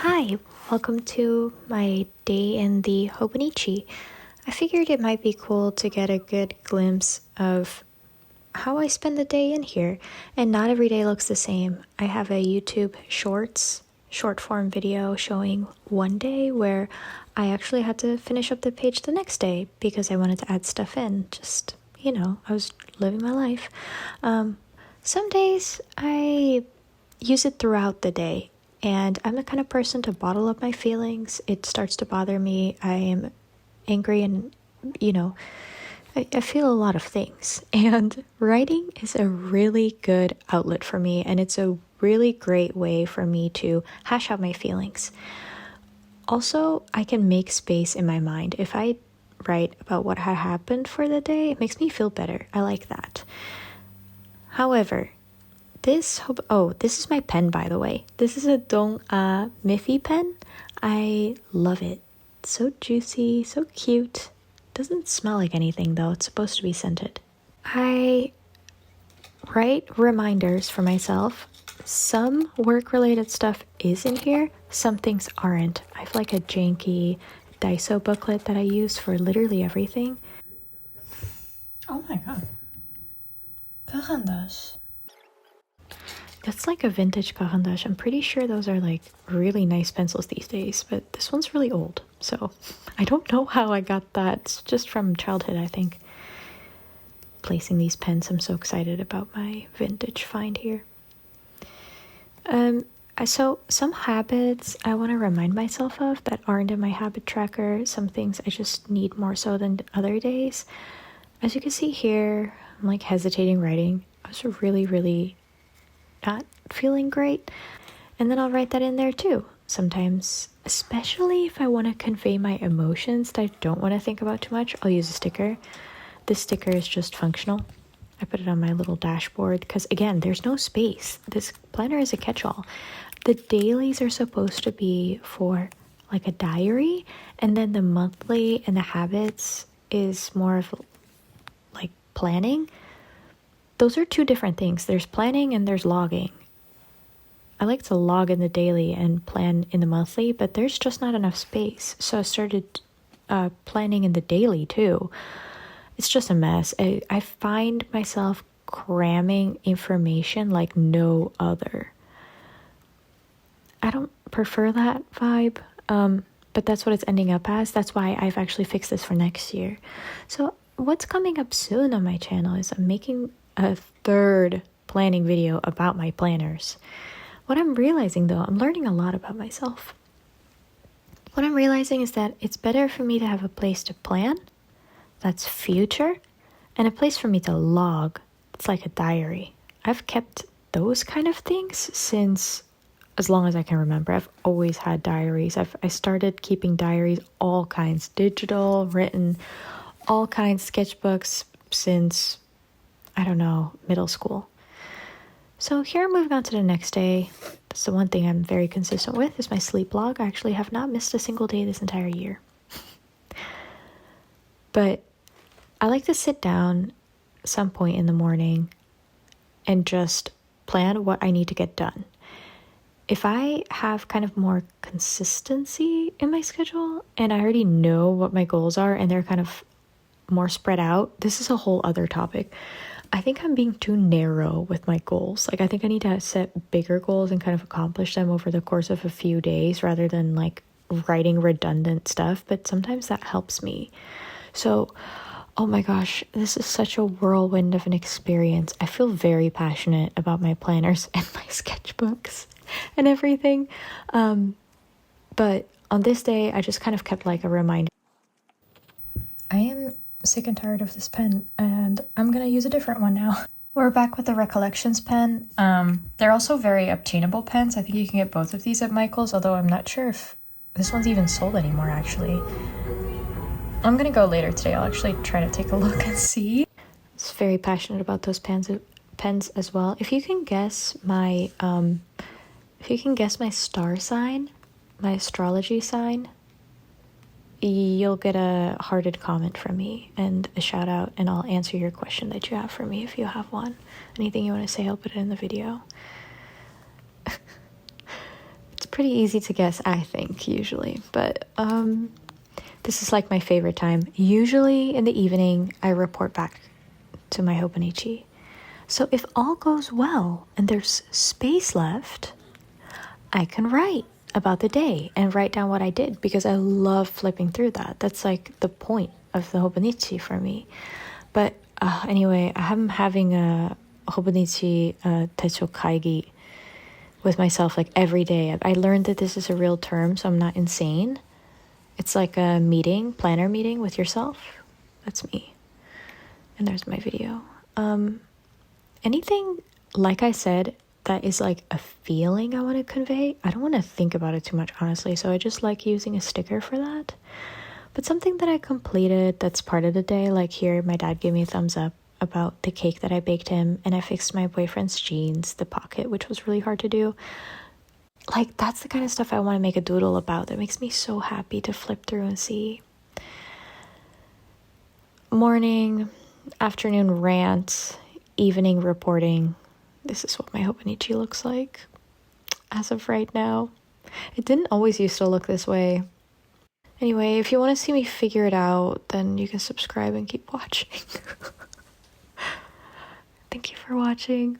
Hi, welcome to my day in the Hobonichi. I figured it might be cool to get a good glimpse of how I spend the day in here, and not every day looks the same. I have a YouTube short form video showing one day where I actually had to finish up the page the next day because I wanted to add stuff in. Just, I was living my life. Some days I use it throughout the day. And I'm the kind of person to bottle up my feelings. It starts to bother me. I am angry and, I feel a lot of things. And writing is a really good outlet for me. And it's a really great way for me to hash out my feelings. Also, I can make space in my mind. If I write about what had happened for the day, it makes me feel better. I like that. However, this is my pen, by the way. This is a Dong Miffy pen. I love it. It's so juicy, so cute. Doesn't smell like anything though. It's supposed to be scented. I write reminders for myself. Some work-related stuff is in here. Some things aren't. I have like a janky Daiso booklet that I use for literally everything. Oh my god. Carandas. That's like a vintage Kahandash. I'm pretty sure those are like really nice pencils these days, but this one's really old. So I don't know how I got that. It's just from childhood, I think. Placing these pens, I'm so excited about my vintage find here. So some habits I want to remind myself of that aren't in my habit tracker. Some things I just need more so than other days. As you can see here, I'm like hesitating writing. I was really not feeling great, and then I'll write that in there too sometimes, especially if I want to convey my emotions that I don't want to think about too much. I'll use a sticker. This sticker is just functional. I put it on my little dashboard because, again, there's no space. This planner is a catch-all. The dailies are supposed to be for like a diary, and then the monthly and the habits is more of like planning. Those are two different things. There's planning and there's logging. I like to log in the daily and plan in the monthly, but there's just not enough space. So I started planning in the daily too. It's just a mess. I find myself cramming information like no other. I don't prefer that vibe, but that's what it's ending up as. That's why I've actually fixed this for next year. So what's coming up soon on my channel is I'm making a third planning video about my planners. What I'm realizing though, I'm learning a lot about myself. What I'm realizing is that it's better for me to have a place to plan, that's future, and a place for me to log. It's like a diary. I've kept those kind of things since as long as I can remember. I've always had diaries. I started keeping diaries, all kinds, digital, written, all kinds, sketchbooks since, I don't know, middle school. So here I'm moving on to the next day. That's the one thing I'm very consistent with is my sleep log. I actually have not missed a single day this entire year. But I like to sit down some point in the morning and just plan what I need to get done. If I have kind of more consistency in my schedule and I already know what my goals are and they're kind of more spread out, this is a whole other topic. I think I'm being too narrow with my goals. Like, I think I need to set bigger goals and kind of accomplish them over the course of a few days rather than like writing redundant stuff. But sometimes that helps me. So, oh my gosh, this is such a whirlwind of an experience. I feel very passionate about my planners and my sketchbooks and everything. But on this day, I just kind of kept like a reminder. I am sick and tired of this pen, and I'm gonna use a different one now. We're back with the Recollections pen. They're also very obtainable pens. I think you can get both of these at Michael's, although I'm not sure if this one's even sold anymore, actually. I'm gonna go later today. I'll actually try to take a look and see. I was very passionate about those pens as well. If you can guess my star sign, my astrology sign, you'll get a hearted comment from me and a shout out, and I'll answer your question that you have for me if you have one. Anything you want to say, I'll put it in the video. It's pretty easy to guess, I think, usually. But this is like my favorite time. Usually in the evening, I report back to my Hobonichi. So if all goes well and there's space left, I can write about the day and write down what I did because I love flipping through that. That's like the point of the Hobonichi for me. But anyway, I'm having a Hobonichi techo kaigi with myself like every day. I learned that this is a real term, so I'm not insane. It's like a meeting, planner meeting with yourself. That's me. And there's my video. Anything, like I said, that is like a feeling I want to convey, I don't want to think about it too much, honestly. So I just like using a sticker for that. But something that I completed that's part of the day, like here, my dad gave me a thumbs up about the cake that I baked him, and I fixed my boyfriend's jeans, the pocket, which was really hard to do. Like, that's the kind of stuff I want to make a doodle about. That makes me so happy to flip through and see. Morning, afternoon rant, evening reporting. This is what my Hobonichi looks like as of right now. It didn't always used to look this way. Anyway, if you want to see me figure it out, then you can subscribe and keep watching. Thank you for watching.